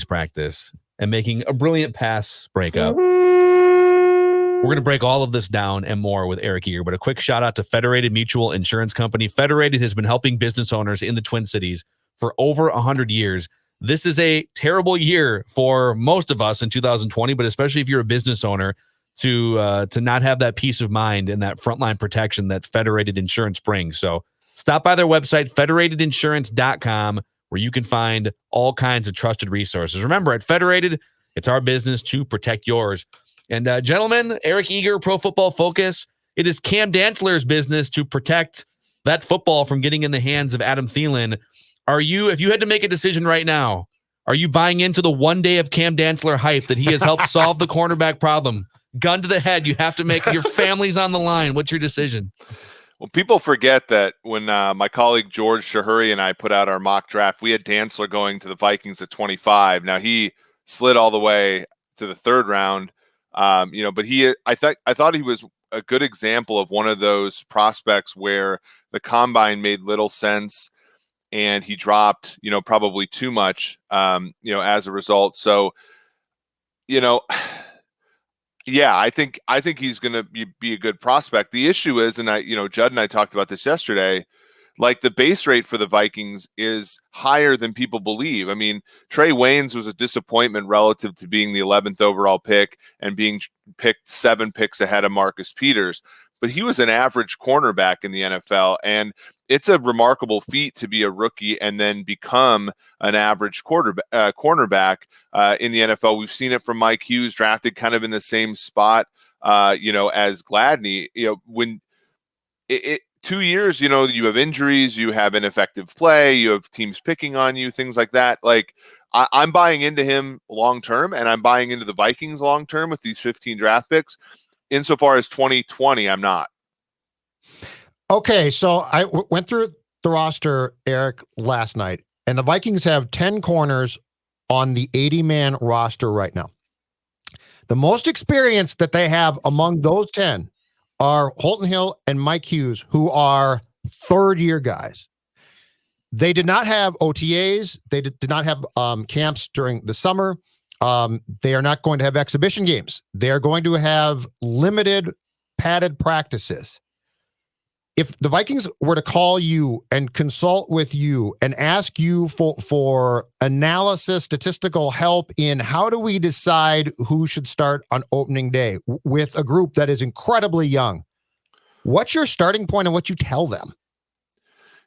practice and making a brilliant pass breakup. We're going to break all of this down and more with Eric Eager, but a quick shout out to Federated Mutual Insurance Company. Federated has been helping business owners in the Twin Cities for over 100 years. This is a terrible year for most of us in 2020, but especially if you're a business owner, to not have that peace of mind and that frontline protection that Federated Insurance brings. So stop by their website, federatedinsurance.com, where you can find all kinds of trusted resources. Remember, at Federated, it's our business to protect yours. And gentlemen, Eric Eager, Pro Football Focus, it is Cam Dantzler's business to protect that football from getting in the hands of Adam Thielen. If you had to make a decision right now, are you buying into the one day of Cam Dantzler hype that he has helped solve the cornerback problem? Gun to the head, you have to make your family's on the line. What's your decision? Well, people forget that when my colleague George Shahuri and I put out our mock draft, we had Dantzler going to the Vikings at 25. Now he slid all the way to the third round, but I thought he was a good example of one of those prospects where the combine made little sense and he dropped, probably too much, as a result. So, yeah, I think he's going to be a good prospect. The issue is, and Judd and I talked about this yesterday, like the base rate for the Vikings is higher than people believe. I mean, Trey Waynes was a disappointment relative to being the 11th overall pick and being picked 7 picks ahead of Marcus Peters, but he was an average cornerback in the NFL, and it's a remarkable feat to be a rookie and then become an average cornerback in the NFL. We've seen it from Mike Hughes, drafted kind of in the same spot, as Gladney. When 2 years, you have injuries, you have ineffective play, you have teams picking on you, things like that. Like I'm buying into him long term, and I'm buying into the Vikings long term with these 15 draft picks. Insofar as 2020, I'm not. Okay, so I went through the roster, Eric, last night, and the Vikings have 10 corners on the 80-man roster right now. The most experience that they have among those 10 are Holton Hill and Mike Hughes, who are third-year guys. They did not have OTAs. They did not have camps during the summer. They are not going to have exhibition games. They are going to have limited padded practices. If the Vikings were to call you and consult with you and ask you for analysis, statistical help in how do we decide who should start on opening day with a group that is incredibly young, what's your starting point and what you tell them?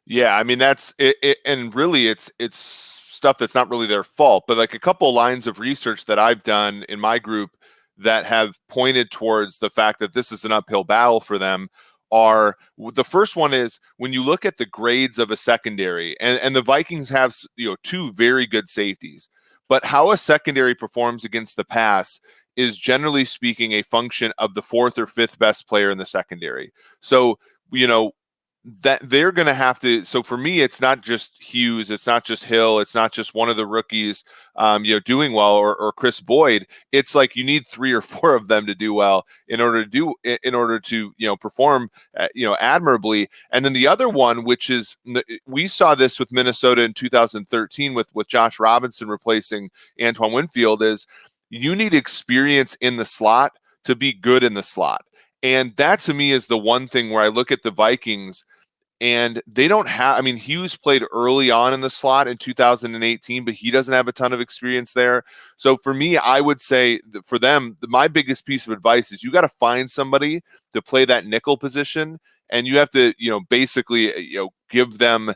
Yeah, I mean, that's it, and really it's stuff that's not really their fault, but like a couple lines of research that I've done in my group that have pointed towards the fact that this is an uphill battle for them are, the first one is when you look at the grades of a secondary, and the Vikings have 2 very good safeties, but how a secondary performs against the pass is generally speaking a function of the 4th or 5th best player in the secondary. So that they're going to have to. So for me, it's not just Hughes, it's not just Hill, it's not just one of the rookies, doing well, or Chris Boyd. It's like you need 3 or 4 of them to do well in order to perform, admirably. And then the other one, which is we saw this with Minnesota in 2013 with Josh Robinson replacing Antoine Winfield, is you need experience in the slot to be good in the slot. And that to me is the one thing where I look at the Vikings and they don't have, Hughes played early on in the slot in 2018, but he doesn't have a ton of experience there. So for me, I would say that for them, my biggest piece of advice is you got to find somebody to play that nickel position. And you have to, basically, give them,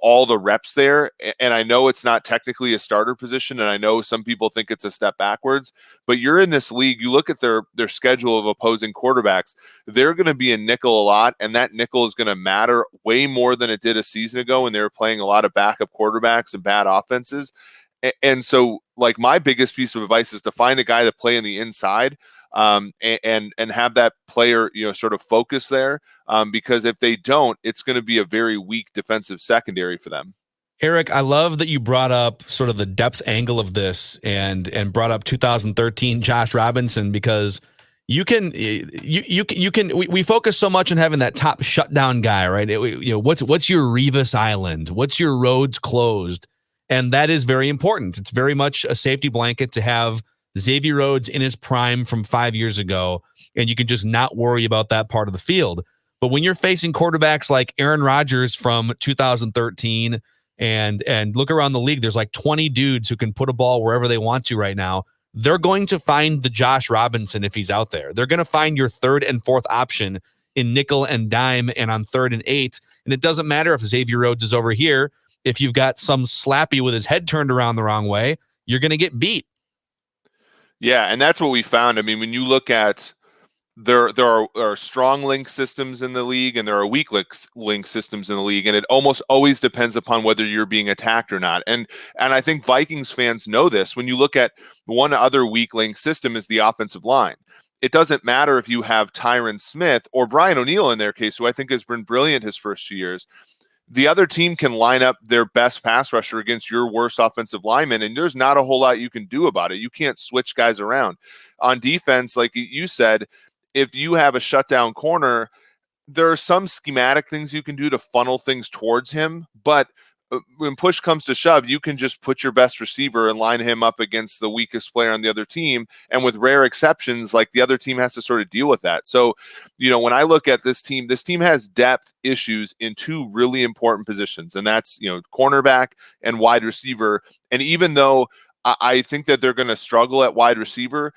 all the reps there. And I know it's not technically a starter position, and I know some people think it's a step backwards, but you're in this league. You look at their schedule of opposing quarterbacks, they're going to be in nickel a lot, and that nickel is going to matter way more than it did a season ago when they were playing a lot of backup quarterbacks and bad offenses. And so, like, my biggest piece of advice is to find a guy to play in the inside, and have that player, sort of focus there, because if they don't, it's going to be a very weak defensive secondary for them. Eric, I love that you brought up sort of the depth angle of this and brought up 2013 Josh Robinson, because we focus so much on having that top shutdown guy, right? What's your Revis Island? What's your roads closed? And that is very important. It's very much a safety blanket to have Xavier Rhodes in his prime from 5 years ago, and you can just not worry about that part of the field. But when you're facing quarterbacks like Aaron Rodgers from 2013 and look around the league, there's like 20 dudes who can put a ball wherever they want to right now. They're going to find the Josh Robinson if he's out there. They're going to find your third and fourth option in nickel and dime and on 3rd and 8. And it doesn't matter if Xavier Rhodes is over here. If you've got some slappy with his head turned around the wrong way, you're going to get beat. Yeah, and that's what we found. I mean, when you look at there are strong link systems in the league and there are weak link systems in the league, and it almost always depends upon whether you're being attacked or not. And I think Vikings fans know this. When you look at one other weak link system is the offensive line. It doesn't matter if you have Tyron Smith or Brian O'Neill in their case, who I think has been brilliant his first 2 years. The other team can line up their best pass rusher against your worst offensive lineman, and there's not a whole lot you can do about it. You can't switch guys around. On defense, like you said, if you have a shutdown corner, there are some schematic things you can do to funnel things towards him, but when push comes to shove, you can just put your best receiver and line him up against the weakest player on the other team. And with rare exceptions, like the other team has to sort of deal with that. So, when I look at this team has depth issues in 2 really important positions, and that's, cornerback and wide receiver. And even though I think that they're going to struggle at wide receiver,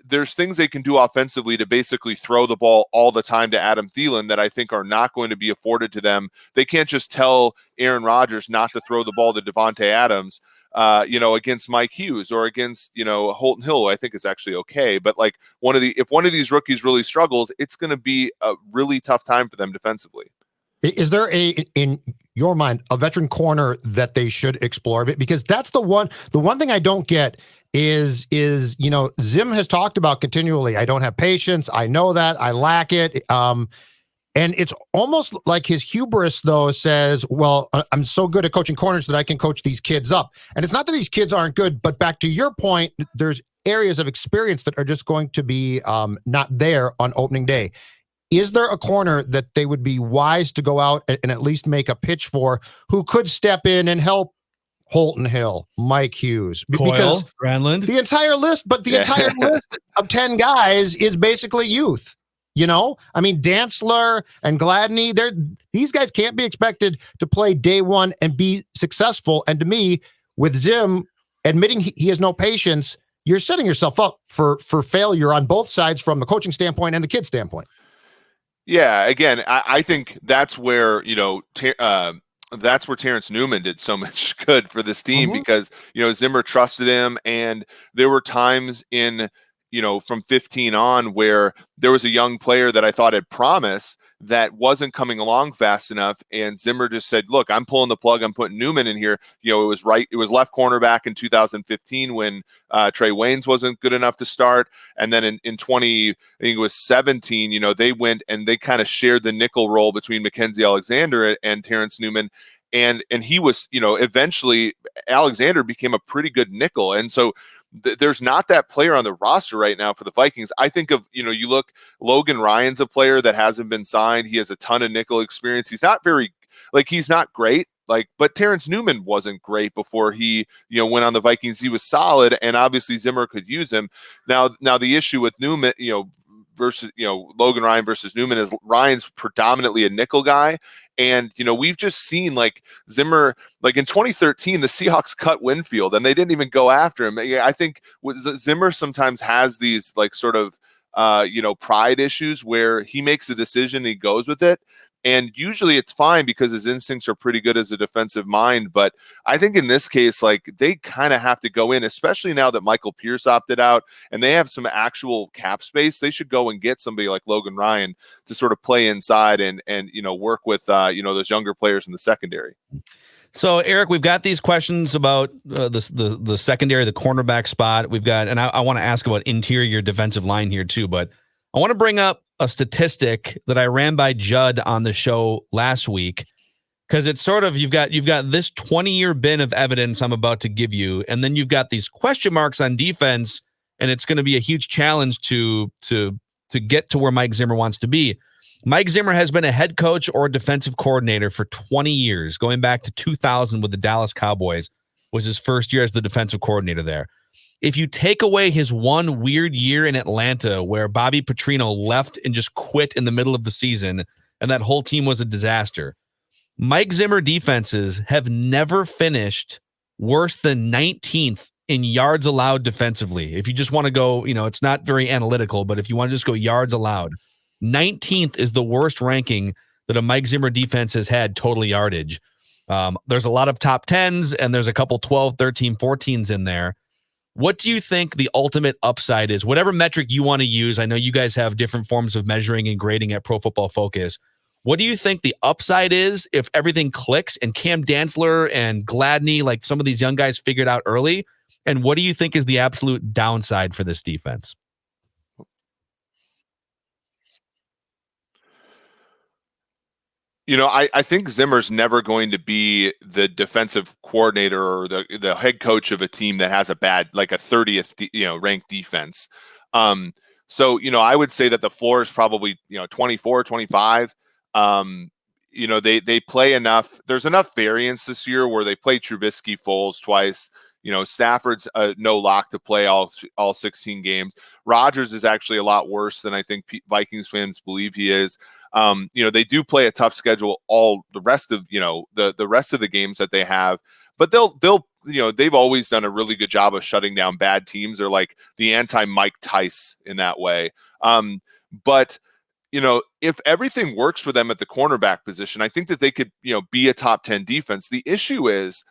there's things they can do offensively to basically throw the ball all the time to Adam Thielen that I think are not going to be afforded to them. They can't just tell Aaron Rodgers not to throw the ball to Devontae Adams, against Mike Hughes or against, Holton Hill. I think is actually okay. But like if one of these rookies really struggles, it's going to be a really tough time for them defensively. Is there in your mind, a veteran corner that they should explore? Because that's the one thing I don't get is Zim has talked about continually, I don't have patience. I know that I lack it. And it's almost like his hubris though says, well, I'm so good at coaching corners that I can coach these kids up. And it's not that these kids aren't good, but back to your point, there's areas of experience that are just going to be not there on opening day. Is there a corner that they would be wise to go out and at least make a pitch for who could step in and help Holton Hill, Mike Hughes, because Granlund, the entire list of 10 guys is basically youth. I mean, Dantzler and Gladney, these guys can't be expected to play day one and be successful. And to me, with Zim admitting he has no patience, you're setting yourself up for failure on both sides from the coaching standpoint and the kid standpoint. Yeah, again, I think that's where, that's where Terrence Newman did so much good for this team because, Zimmer trusted him. And there were times in, from 15 on where there was a young player that I thought had promise that wasn't coming along fast enough. And Zimmer just said, look, I'm pulling the plug. I'm putting Newman in here. It was left cornerback in 2015 when Trey Waynes wasn't good enough to start. And then in 2017, they went and they kind of shared the nickel role between Mackenzie Alexander and Terrence Newman. And he was, eventually Alexander became a pretty good nickel. And so there's not that player on the roster right now for the Vikings. I think of, you look, Logan Ryan's a player that hasn't been signed. He has a ton of nickel experience. He's not he's not great. But Terrence Newman wasn't great before he, went on the Vikings. He was solid, and obviously Zimmer could use him. Now the issue with Newman, versus, Logan Ryan versus Newman is Ryan's predominantly a nickel guy. And, we've just seen Zimmer, in 2013, the Seahawks cut Winfield and they didn't even go after him. I think Zimmer sometimes has these sort of, pride issues where he makes a decision, he goes with it. And usually it's fine because his instincts are pretty good as a defensive mind. But I think in this case, they kind of have to go in, especially now that Michael Pierce opted out and they have some actual cap space. They should go and get somebody like Logan Ryan to sort of play inside and work with, those younger players in the secondary. So, Eric, we've got these questions about the secondary, the cornerback spot. We've got, and I want to ask about interior defensive line here too, but I want to bring up a statistic that I ran by Judd on the show last week, because it's sort of, you've got this 20-year bin of evidence I'm about to give you, and then you've got these question marks on defense, and it's going to be a huge challenge to get to where Mike Zimmer wants to be. Mike Zimmer has been a head coach or defensive coordinator for 20 years, going back to 2000 with the Dallas Cowboys. was his first year as the defensive coordinator there. If you take away his one weird year in Atlanta where Bobby Petrino left and just quit in the middle of the season, and that whole team was a disaster, Mike Zimmer defenses have never finished worse than 19th in yards allowed defensively. If you just want to go, it's not very analytical, but if you want to just go yards allowed, 19th is the worst ranking that a Mike Zimmer defense has had total yardage. There's a lot of top 10s, and there's a couple 12, 13, 14s in there. What do you think the ultimate upside is? Whatever metric you want to use, I know you guys have different forms of measuring and grading at Pro Football Focus. What do you think the upside is if everything clicks and Cam Dantzler and Gladney, like some of these young guys, figured out early? And what do you think is the absolute downside for this defense? I think Zimmer's never going to be the defensive coordinator or the head coach of a team that has a bad, like a 30th, ranked defense. So, I would say that the floor is probably, 24, 25. They play enough. There's enough variance this year where they play Trubisky, Foles twice. Stafford's no lock to play all 16 games. Rodgers is actually a lot worse than I think Vikings fans believe he is. They do play a tough schedule all the rest of, the rest of the games that they have, but they've always done a really good job of shutting down bad teams. They're like the anti-Mike Tice in that way. But if everything works for them at the cornerback position, I think that they could, be a top 10 defense. The issue is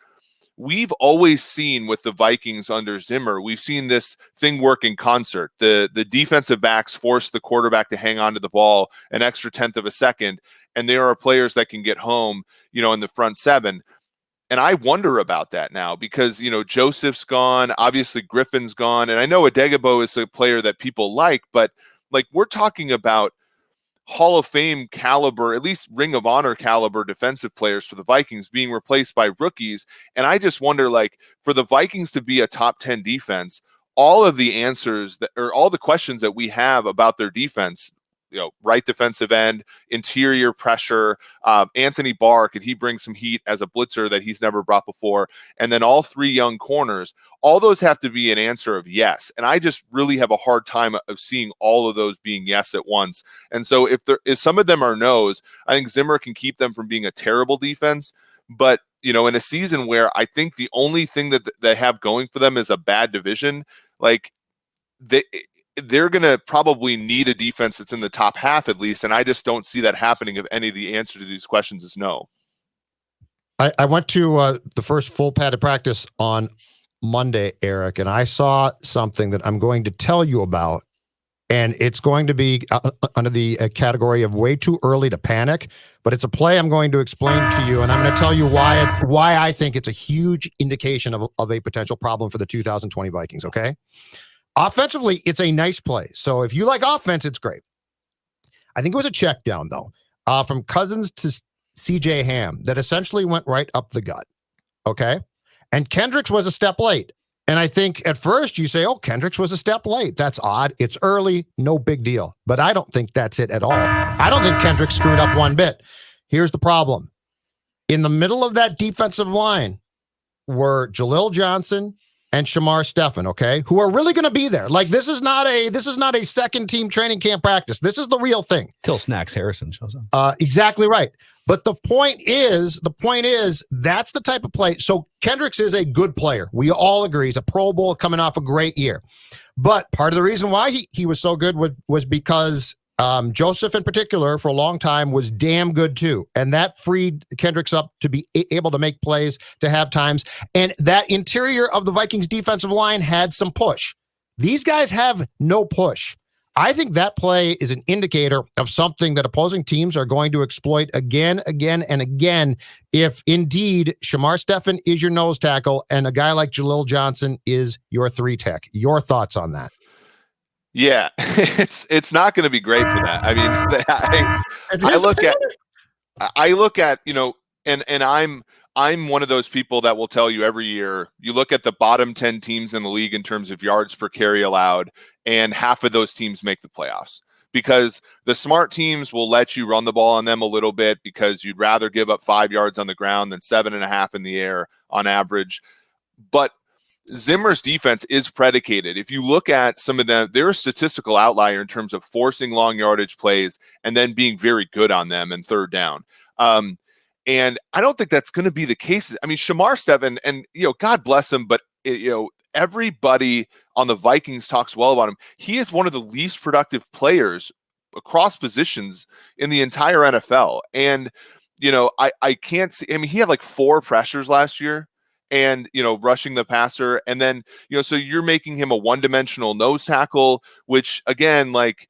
we've always seen with the Vikings under Zimmer, we've seen this thing work in concert. The defensive backs force the quarterback to hang on to the ball an extra tenth of a second, and there are players that can get home, in the front seven. And I wonder about that now because, Joseph's gone, obviously Griffin's gone, and I know Adegbo is a player that people like, but like we're talking about Hall of Fame caliber, at least Ring of Honor caliber defensive players for the Vikings being replaced by rookies. And I just wonder, like, for the Vikings to be a top 10 defense, all of the answers or all the questions that we have about their defense, right defensive end, interior pressure, Anthony Barr, could he bring some heat as a blitzer that he's never brought before? And then all three young corners, all those have to be an answer of yes. And I just really have a hard time of seeing all of those being yes at once. And so if some of them are no's, I think Zimmer can keep them from being a terrible defense. But, in a season where I think the only thing that they have going for them is a bad division, like they're going to probably need a defense that's in the top half at least. And I just don't see that happening if any of the answer to these questions is no. I went to the first full padded practice on Monday, Eric, and I saw something that I'm going to tell you about. And it's going to be under the category of way too early to panic, but it's a play I'm going to explain to you. And I'm going to tell you why I think it's a huge indication of a potential problem for the 2020 Vikings. Okay. Offensively, it's a nice play. So if you like offense, it's great. I think it was a check down, though, from Cousins to C.J. Ham that essentially went right up the gut. Okay. And Kendricks was a step late. And I think at first you say, oh, Kendricks was a step late. That's odd. It's early. No big deal. But I don't think that's it at all. I don't think Kendricks screwed up one bit. Here's the problem. In the middle of that defensive line were Jalil Johnson and Shamar Stephen, okay, who are really going to be there. Like this is not a second team training camp practice. This is the real thing. Till Snacks Harrison shows up. Exactly right. But the point is, that's the type of play. So Kendricks is a good player. We all agree. He's a Pro Bowl coming off a great year. But part of the reason why he was so good was because Joseph in particular for a long time was damn good too. And that freed Kendricks up to be able to make plays, to have times. And that interior of the Vikings defensive line had some push. These guys have no push. I think that play is an indicator of something that opposing teams are going to exploit again, and again, if indeed Shamar Stephen is your nose tackle and a guy like Jalil Johnson is your three tech. Your thoughts on that? Yeah, it's not going to be great for that. I mean, I look at, and I'm one of those people that will tell you every year, you look at the bottom 10 teams in the league in terms of yards per carry allowed, and half of those teams make the playoffs because the smart teams will let you run the ball on them a little bit because you'd rather give up 5 yards on the ground than 7.5 in the air on average. but Zimmer's defense is predicated. If you look at some of them, they're a statistical outlier in terms of forcing long yardage plays and then being very good on them and third down. And I don't think that's going to be the case. I mean, Shamar Stephen, and God bless him, but everybody on the Vikings talks well about him. He is one of the least productive players across positions in the entire NFL. And I can't see. I mean, he had like 4 pressures last year. And, rushing the passer. And then, so you're making him a one-dimensional nose tackle, which again, like,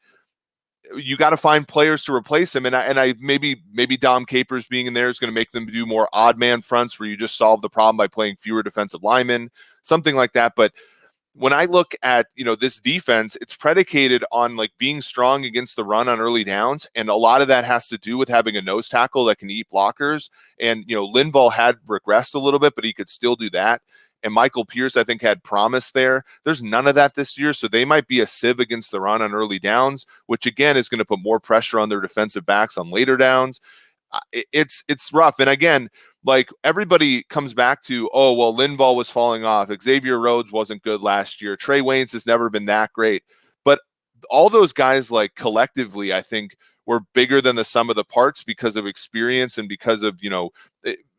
you got to find players to replace him. And I maybe Dom Capers being in there is going to make them do more odd man fronts where you just solve the problem by playing fewer defensive linemen, something like that. But when I look at, this defense, it's predicated on like being strong against the run on early downs. And a lot of that has to do with having a nose tackle that can eat blockers. And, Linval had regressed a little bit, but he could still do that. And Michael Pierce, I think, had promise there. There's none of that this year. So they might be a sieve against the run on early downs, which again is going to put more pressure on their defensive backs on later downs. It's rough. And again, like everybody comes back to, oh, well, Linval was falling off. Xavier Rhodes wasn't good last year. Trey Waynes has never been that great. But all those guys, like collectively, I think were bigger than the sum of the parts because of experience and because of,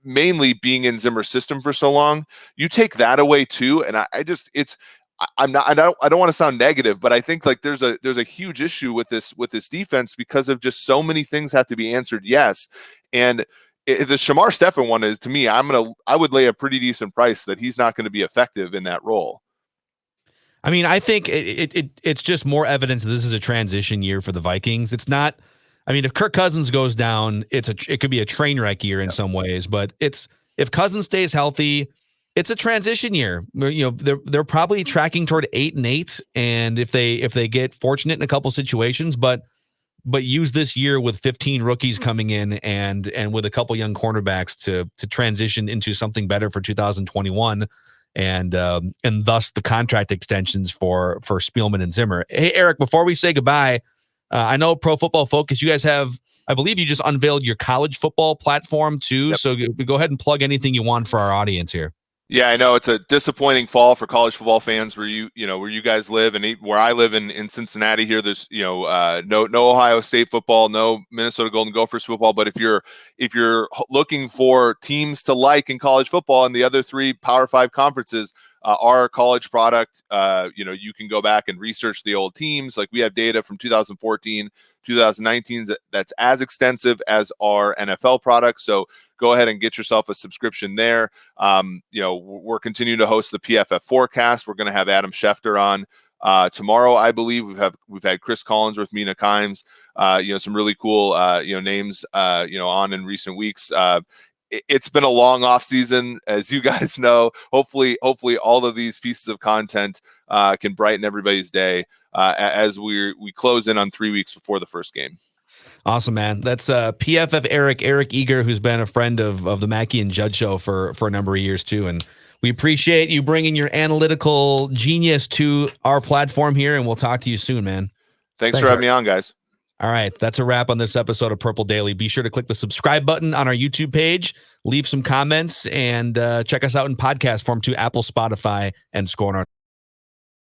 mainly being in Zimmer's system for so long. You take that away too. And I don't want to sound negative, but I think like there's a huge issue with this defense because of just so many things have to be answered. Yes. And the Shamar Stephen one is, to me, I would lay a pretty decent price that he's not going to be effective in that role. I mean, I think it's just more evidence this is a transition year for the Vikings. It's not. I mean, if Kirk Cousins goes down, it could be a train wreck year in some ways. But if Cousins stays healthy, it's a transition year. They're probably tracking toward 8-8, and if they get fortunate in a couple situations, but use this year with 15 rookies coming in and with a couple young cornerbacks to transition into something better for 2021, and thus the contract extensions for Spielman and Zimmer. Hey, Eric, before we say goodbye, I know Pro Football Focus, you guys have, I believe you just unveiled your college football platform too. Yep. So go ahead and plug anything you want for our audience here. Yeah, I know it's a disappointing fall for college football fans where you guys live, and where I live in Cincinnati here. There's no Ohio State football, no Minnesota Golden Gophers football. But if you're looking for teams to like in college football and the other 3 Power 5 conferences, our college product, you can go back and research the old teams. Like we have data from 2014, 2019 that's as extensive as our NFL product. So go ahead and get yourself a subscription there. We're continuing to host the PFF forecast. We're going to have Adam Schefter on tomorrow, I believe. We've had Chris Collinsworth, Mina Kimes, some really cool names on in recent weeks. It's been a long off season, as you guys know. Hopefully all of these pieces of content can brighten everybody's day as we close in on 3 weeks before the first game. Awesome, man. That's PFF Eric Eager, who's been a friend of the Mackey and Judd show for a number of years too. And we appreciate you bringing your analytical genius to our platform here, and we'll talk to you soon, man. Thanks for having me on, guys. All right, that's a wrap on this episode of Purple Daily. Be sure to click the subscribe button on our YouTube page, leave some comments, and check us out in podcast form to Apple, Spotify, and Score.